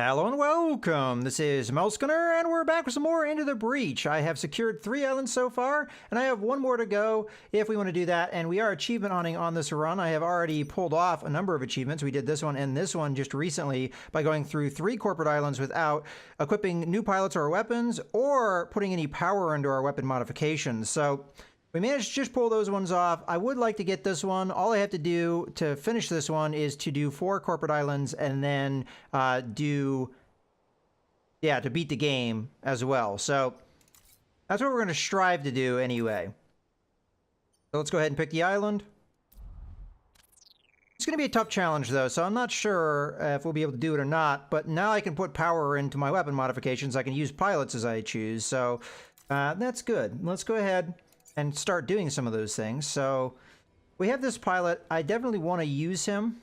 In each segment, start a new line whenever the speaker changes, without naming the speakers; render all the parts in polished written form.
Hello and welcome. This is Melskunner, and we're back with some more Into the Breach. I have secured 3 islands so far, and I have 1 more to go if we want to do that. And we are achievement hunting on this run. I have already pulled off a number of achievements. We did this one and this one just recently by going through 3 corporate islands without equipping new pilots or weapons or putting any power into our weapon modifications. So we managed to just pull those ones off. I would like to get this one. All I have to do to finish this one is to do 4 corporate islands and then to beat the game as well. So that's what we're going to strive to do anyway. So let's go ahead and pick the island. It's going to be a tough challenge though, so I'm not sure if we'll be able to do it or not, but now I can put power into my weapon modifications. I can use pilots as I choose, so that's good. Let's go ahead and start doing some of those things. So we have this pilot. I definitely want to use him.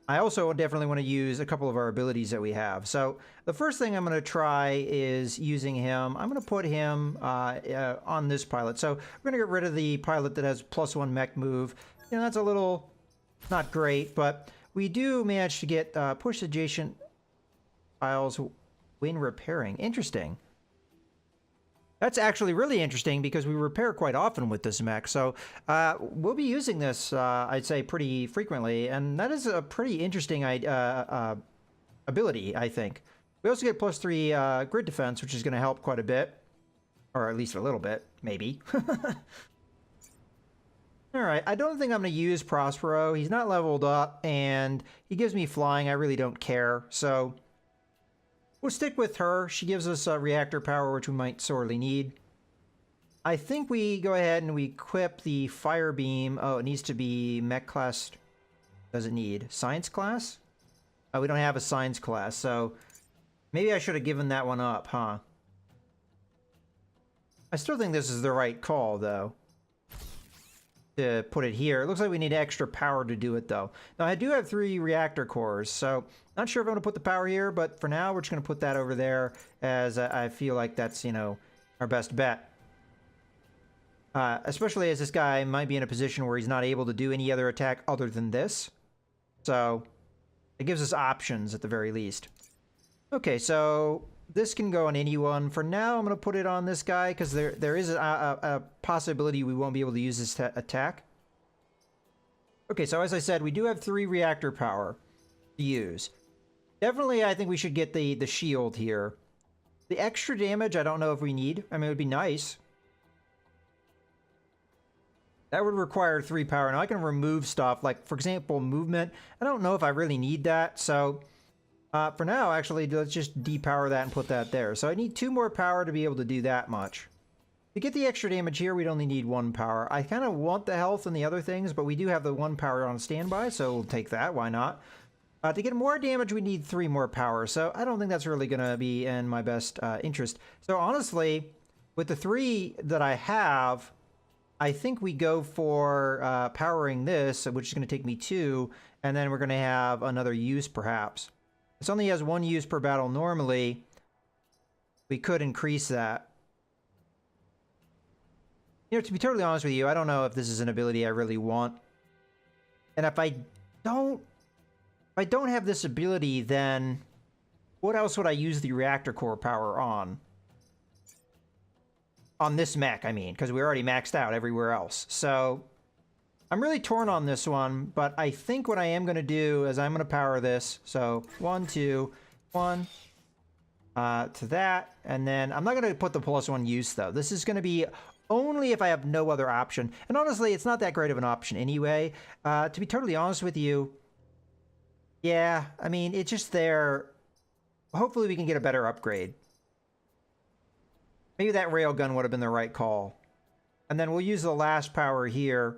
I also definitely want to use a couple of our abilities that we have. So the first thing I'm going to try is using him. I'm going to put him on this pilot. So we're going to get rid of the pilot that has +1 mech move. You know, that's a little not great, but we do manage to get push adjacent files when repairing. Interesting. That's actually really interesting because we repair quite often with this mech. So we'll be using this, I'd say, pretty frequently. And that is a pretty interesting ability, I think. We also get +3 grid defense, which is going to help quite a bit. Or at least a little bit, maybe. All right, I don't think I'm going to use Prospero. He's not leveled up, and he gives me flying. I really don't care. So we'll stick with her. She gives us reactor power, which we might sorely need. I think we go ahead and we equip the fire beam. Oh, it needs to be mech class. Does it need science class? Oh, we don't have a science class, so maybe I should have given that one up, huh? I still think this is the right call, though, to put it here. It looks like we need extra power to do it, though. Now, I do have 3 reactor cores, so not sure if I'm going to put the power here, but for now, we're just going to put that over there, as I feel like that's, you know, our best bet. Especially as this guy might be in a position where he's not able to do any other attack other than this. So it gives us options at the very least. Okay, so this can go on anyone. For now, I'm going to put it on this guy because there is a possibility we won't be able to use this attack. Okay, so as I said, we do have 3 reactor power to use. Definitely, I think we should get the shield here. The extra damage, I don't know if we need. I mean, it would be nice. That would require 3 power. Now, I can remove stuff, like, for example, movement. I don't know if I really need that, so for now, actually, let's just depower that and put that there. So I need 2 more power to be able to do that much. To get the extra damage here, we'd only need 1 power. I kind of want the health and the other things, but we do have the 1 power on standby, so we'll take that. Why not? To get more damage, we need 3 more power, so I don't think that's really going to be in my best interest. So honestly, with the 3 that I have, I think we go for powering this, which is going to take me 2, and then we're going to have another use, perhaps. This only has 1 use per battle normally. We could increase that. You know, to be totally honest with you, I don't know if this is an ability I really want. And if I don't have this ability, then what else would I use the reactor core power on? On this mech, I mean, because we already maxed out everywhere else. So I'm really torn on this one, but I think what I am going to do is I'm going to power this. So 1, 2, 1 to that. And then I'm not going to put the +1 use, though. This is going to be only if I have no other option. And honestly, it's not that great of an option anyway. To be totally honest with you, yeah, I mean, it's just there. Hopefully we can get a better upgrade. Maybe that railgun would have been the right call. And then we'll use the last power here.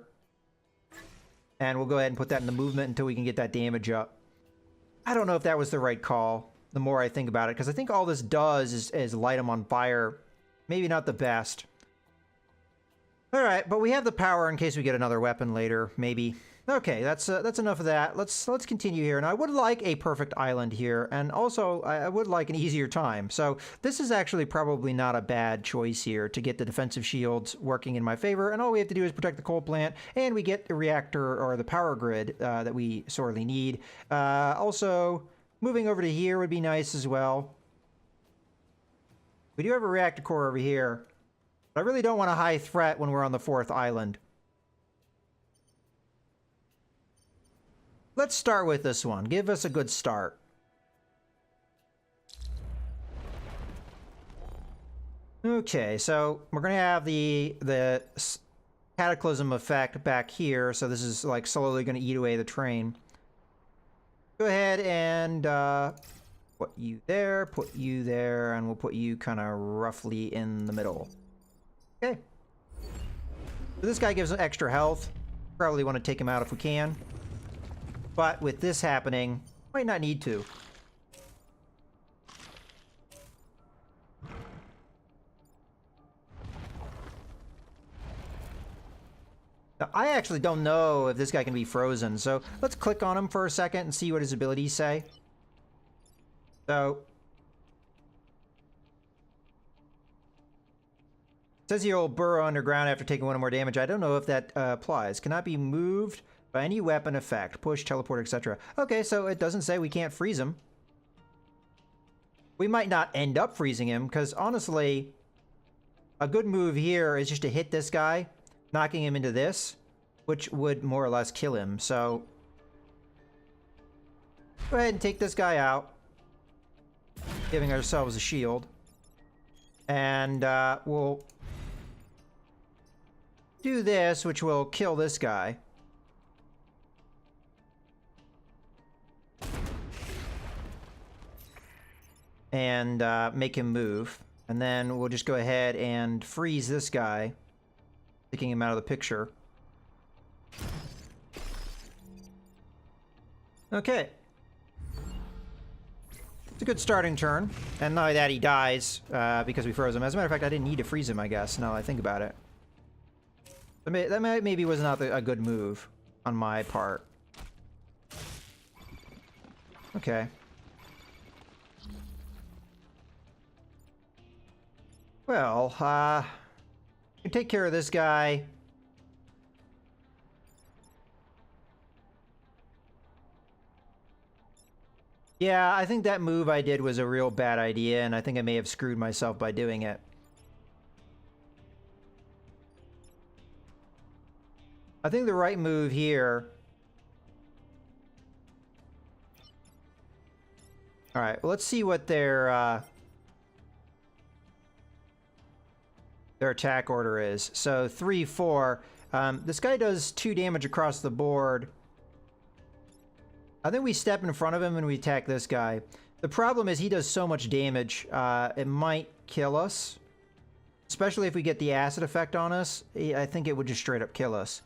And we'll go ahead and put that in the movement until we can get that damage up. I don't know if that was the right call, the more I think about it, because I think all this does is light them on fire. Maybe not the best. All right, but we have the power in case we get another weapon later, maybe. Okay, that's enough of that. Let's continue here. And I would like a perfect island here, and also I would like an easier time. So this is actually probably not a bad choice here to get the defensive shields working in my favor. And all we have to do is protect the coal plant, and we get the reactor or the power grid that we sorely need. Also, Moving over to here would be nice as well. We do have a reactor core over here. But I really don't want a high threat when we're on the 4th island. Let's start with this one. Give us a good start. Okay, so we're going to have the cataclysm effect back here. So this is like slowly going to eat away the train. Go ahead and put you there, and we'll put you kind of roughly in the middle. Okay. So this guy gives extra health. Probably want to take him out if we can. But with this happening, might not need to. Now, I actually don't know if this guy can be frozen, so let's click on him for a second and see what his abilities say. So, it says he'll burrow underground after taking 1 or more damage. I don't know if that applies. Cannot be moved by any weapon effect. Push, teleport, etc. Okay, so it doesn't say we can't freeze him. We might not end up freezing him, because honestly, a good move here is just to hit this guy, knocking him into this, which would more or less kill him. So, go ahead and take this guy out, giving ourselves a shield. And we'll do this, which will kill this guy. And make him move. And then we'll just go ahead and freeze this guy, taking him out of the picture. Okay. It's a good starting turn. And not only that, he dies because we froze him. As a matter of fact, I didn't need to freeze him, I guess, now that I think about it. That maybe was not a good move on my part. Okay. Well, we can take care of this guy. Yeah, I think that move I did was a real bad idea, and I think I may have screwed myself by doing it. I think the right move here... Alright, well, let's see what their attack order is. So 3-4. This guy does 2 damage across the board. I think we step in front of him and we attack this guy. The problem is he does so much damage, it might kill us. Especially if we get the acid effect on us. I think it would just straight up kill us.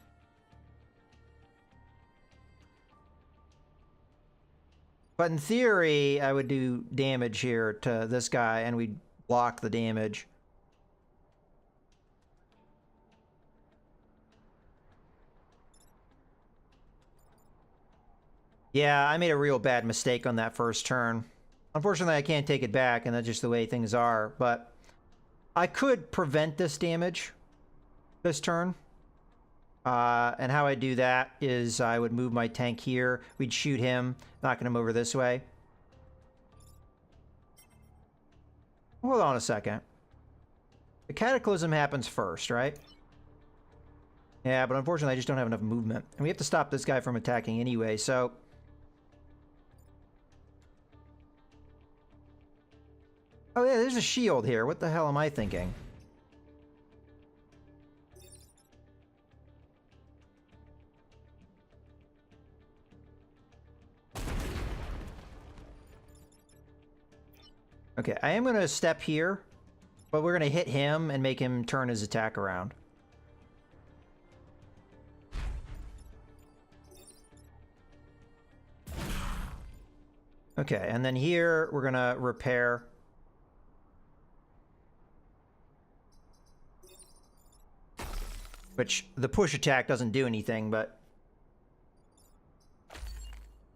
But in theory, I would do damage here to this guy and we'd block the damage. Yeah, I made a real bad mistake on that first turn. Unfortunately, I can't take it back, and that's just the way things are, but I could prevent this damage this turn. And how I do that is I would move my tank here. We'd shoot him, knocking him over this way. Hold on a second. The cataclysm happens first, right? Yeah, but unfortunately, I just don't have enough movement. And we have to stop this guy from attacking anyway, so... Oh yeah, there's a shield here. What the hell am I thinking? Okay, I am going to step here, but we're going to hit him and make him turn his attack around. Okay, and then here we're going to repair. Which, the push attack doesn't do anything, but...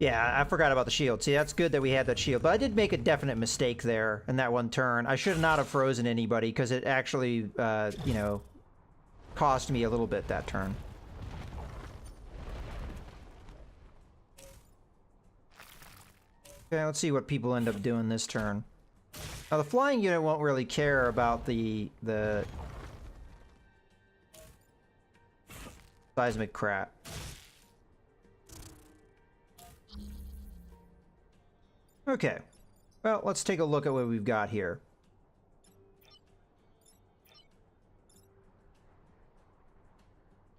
Yeah, I forgot about the shield. See, that's good that we had that shield. But I did make a definite mistake there in that one turn. I should not have frozen anybody, because it actually, you know, cost me a little bit that turn. Okay, let's see what people end up doing this turn. Now, the flying unit won't really care about the seismic crap. Okay. Well, let's take a look at what we've got here.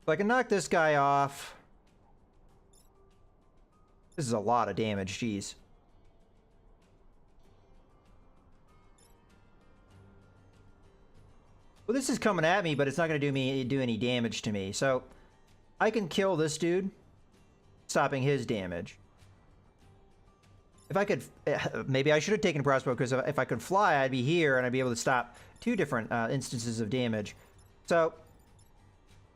So I can knock this guy off. This is a lot of damage, jeez. Well, this is coming at me, but it's not going to do any damage to me. So I can kill this dude, stopping his damage. If I could, maybe I should have taken a crossbow, because if I could fly, I'd be here and I'd be able to stop two different instances of damage. So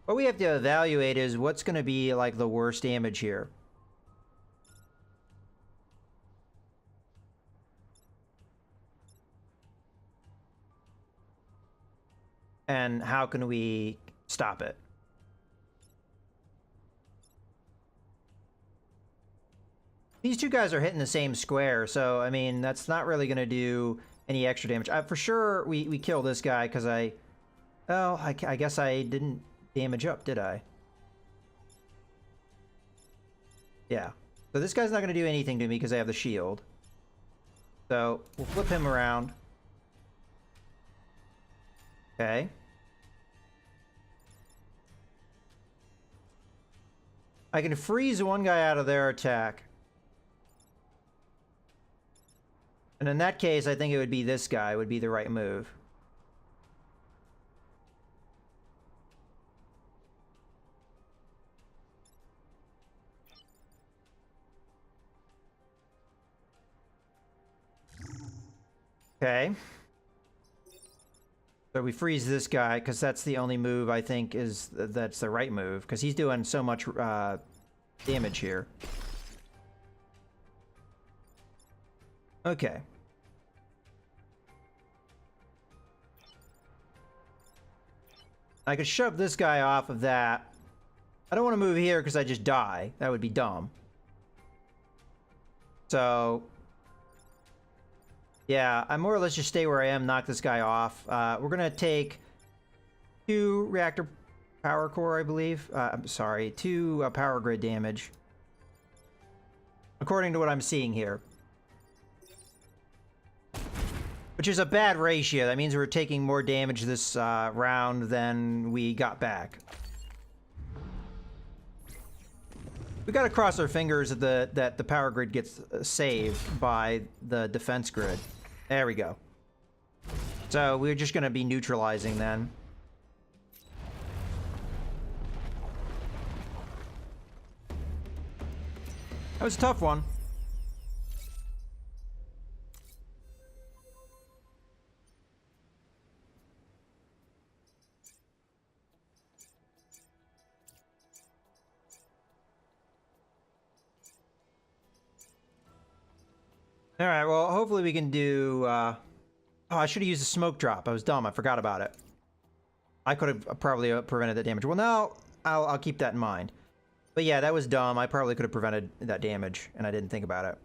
what we have to evaluate is what's going to be like the worst damage here. And how can we stop it? These two guys are hitting the same square, so, I mean, that's not really going to do any extra damage. For sure, we kill this guy, because I guess I didn't damage up, did I? Yeah. So this guy's not going to do anything to me, because I have the shield. So, we'll flip him around. Okay. I can freeze one guy out of their attack. And in that case, I think it would be this guy would be the right move. Okay. So we freeze this guy, because that's the only move I think that's the right move, because he's doing so much damage here. Okay. I could shove this guy off of that. I don't want to move here because I just die. That would be dumb. So yeah, I more or less just stay where I am, knock this guy off. We're going to take 2 reactor power core, I believe. I'm sorry, 2 power grid damage. According to what I'm seeing here. Which is a bad ratio. That means we're taking more damage this round than we got back. We gotta cross our fingers that the power grid gets saved by the defense grid. There we go. So we're just gonna be neutralizing then. That was a tough one. All right, well, hopefully we can do... Oh, I should have used a smoke drop. I was dumb. I forgot about it. I could have probably prevented that damage. Well, now I'll keep that in mind. But yeah, that was dumb. I probably could have prevented that damage, and I didn't think about it.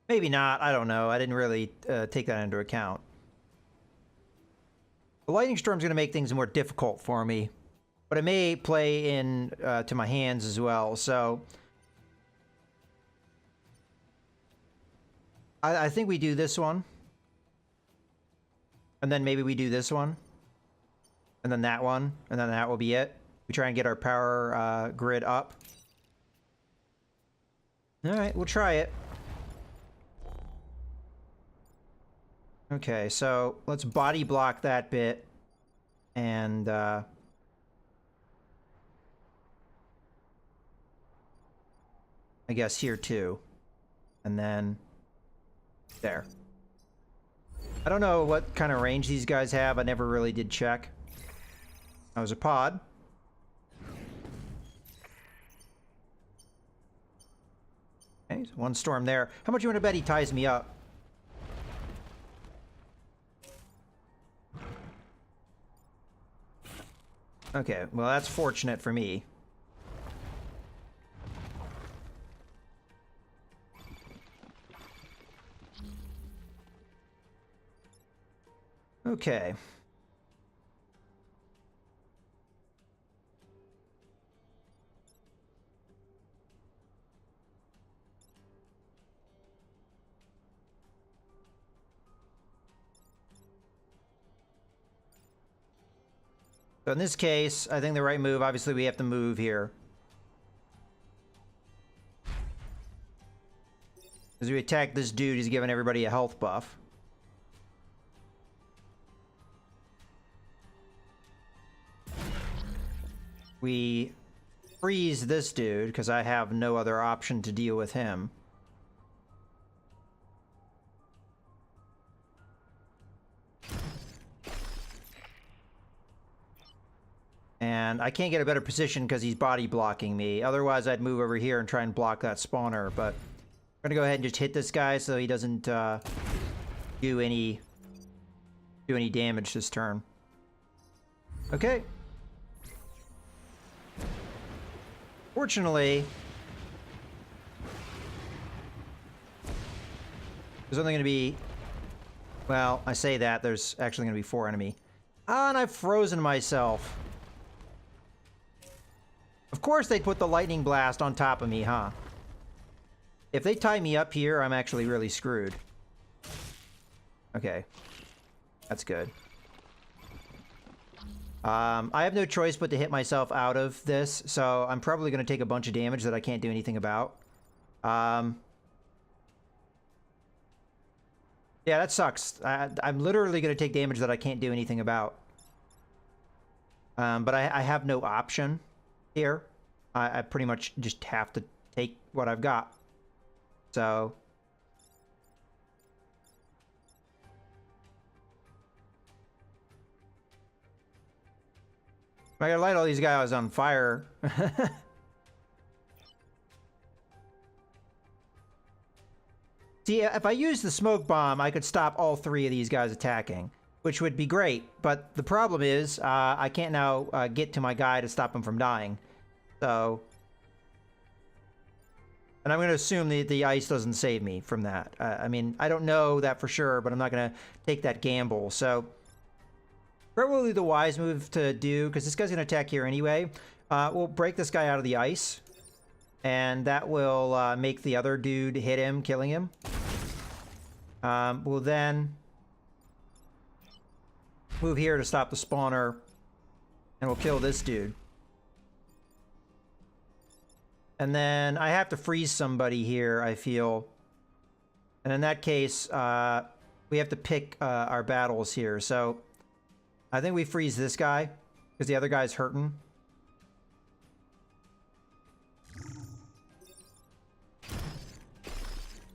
Maybe not. I don't know. I didn't really take that into account. The lightning storm's going to make things more difficult for me, but it may play in to my hands as well, so... I think we do this one. And then maybe we do this one. And then that one. And then that will be it. We try and get our power grid up. Alright, we'll try it. Okay, so let's body block that bit. And I guess here too. And then... there. I don't know what kind of range these guys have. I never really did check. That was a pod. Okay, so 1 storm there. How much you want to bet he ties me up? Okay, well that's fortunate for me. Okay. So in this case, I think the right move, obviously we have to move here. As we attack this dude, he's giving everybody a health buff. We freeze this dude, because I have no other option to deal with him. And I can't get a better position because he's body blocking me. Otherwise, I'd move over here and try and block that spawner. But I'm gonna go ahead and just hit this guy so he doesn't do any damage this turn. Okay. Fortunately, there's only gonna be, well, I say that, there's actually gonna be 4 enemy. Ah, and I've frozen myself. Of course they'd put the lightning blast on top of me, huh? If they tie me up here, I'm actually really screwed. Okay. That's good. I have no choice but to hit myself out of this, so I'm probably going to take a bunch of damage that I can't do anything about. Yeah, that sucks. I'm literally going to take damage that I can't do anything about. But I have no option here. I pretty much just have to take what I've got. So... I gotta light all these guys on fire. See, if I use the smoke bomb, I could stop all 3 of these guys attacking, which would be great. But the problem is, I can't now get to my guy to stop him from dying. So... And I'm going to assume the ice doesn't save me from that. I mean, I don't know that for sure, but I'm not going to take that gamble. So... probably the wise move to do, because this guy's going to attack here anyway. We'll break this guy out of the ice. And that will make the other dude hit him, killing him. We'll then move here to stop the spawner. And we'll kill this dude. And then I have to freeze somebody here, I feel. And in that case, we have to pick our battles here. So... I think we freeze this guy, because the other guy's hurting.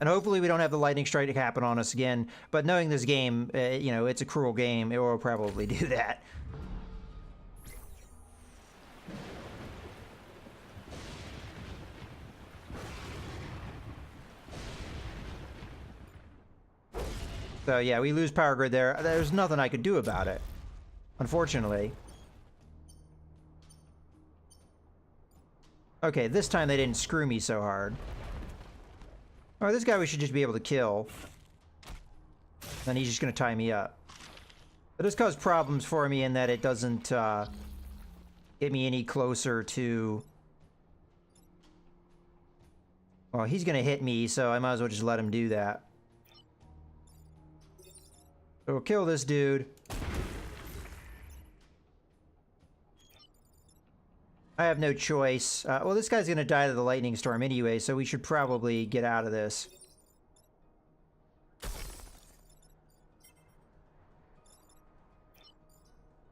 And hopefully we don't have the lightning strike happen on us again. But knowing this game, you know, it's a cruel game, it will probably do that. So yeah, we lose power grid there. There's nothing I could do about it. Unfortunately. Okay, this time they didn't screw me so hard. Alright, this guy we should just be able to kill. Then he's just gonna tie me up. But this caused problems for me in that it doesn't get me any closer to... Well, he's gonna hit me, so I might as well just let him do that. So we'll kill this dude. I have no choice. Well, this guy's going to die to the lightning storm anyway, so we should probably get out of this.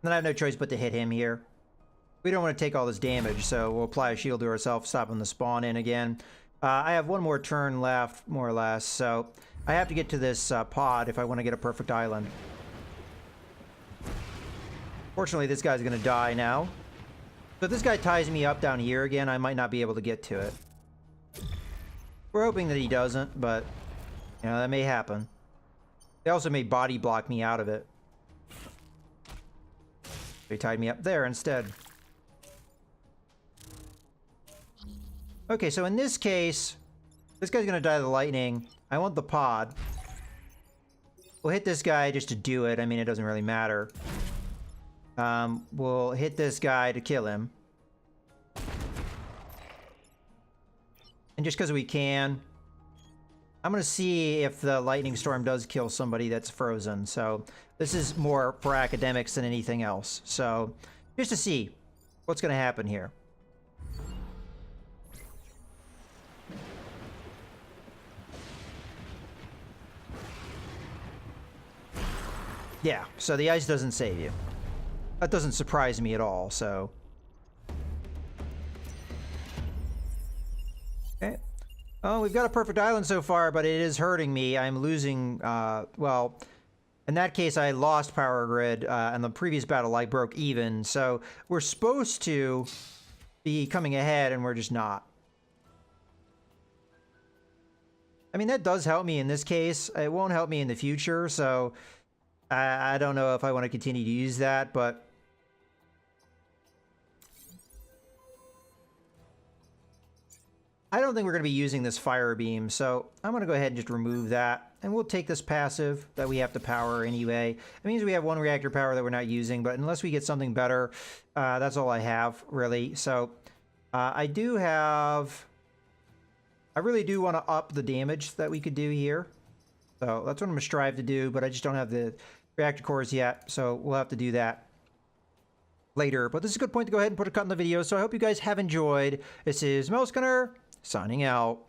Then I have no choice but to hit him here. We don't want to take all this damage, so we'll apply a shield to ourselves, stop him to spawn in again. I have one more turn left, more or less, so I have to get to this pod if I want to get a perfect island. Fortunately, this guy's going to die now. So if this guy ties me up down here again, I might not be able to get to it. We're hoping that he doesn't, but, you know, that may happen. They also may body block me out of it. They tied me up there instead. Okay, so in this case, this guy's gonna die to the lightning. I want the pod. We'll hit this guy just to do it. I mean, it doesn't really matter. We'll hit this guy to kill him. And just because we can, I'm going to see if the lightning storm does kill somebody that's frozen. So this is more for academics than anything else. So just to see what's going to happen here. Yeah, so the ice doesn't save you. That doesn't surprise me at all, so... Okay. Oh, we've got a perfect island so far, but it is hurting me. I'm losing, well, in that case, I lost power grid, and the previous battle I broke even, so we're supposed to be coming ahead, and we're just not. I mean, that does help me in this case. It won't help me in the future, so I don't know if I want to continue to use that, but... I don't think we're going to be using this fire beam, so I'm going to go ahead and just remove that. And we'll take this passive that we have to power anyway. It means we have one reactor power that we're not using, but unless we get something better, that's all I have, really. So I really do want to up the damage that we could do here. So that's what I'm going to strive to do, but I just don't have the reactor cores yet, so we'll have to do that later. But this is a good point to go ahead and put a cut in the video, so I hope you guys have enjoyed. This is Melsgunner, signing out.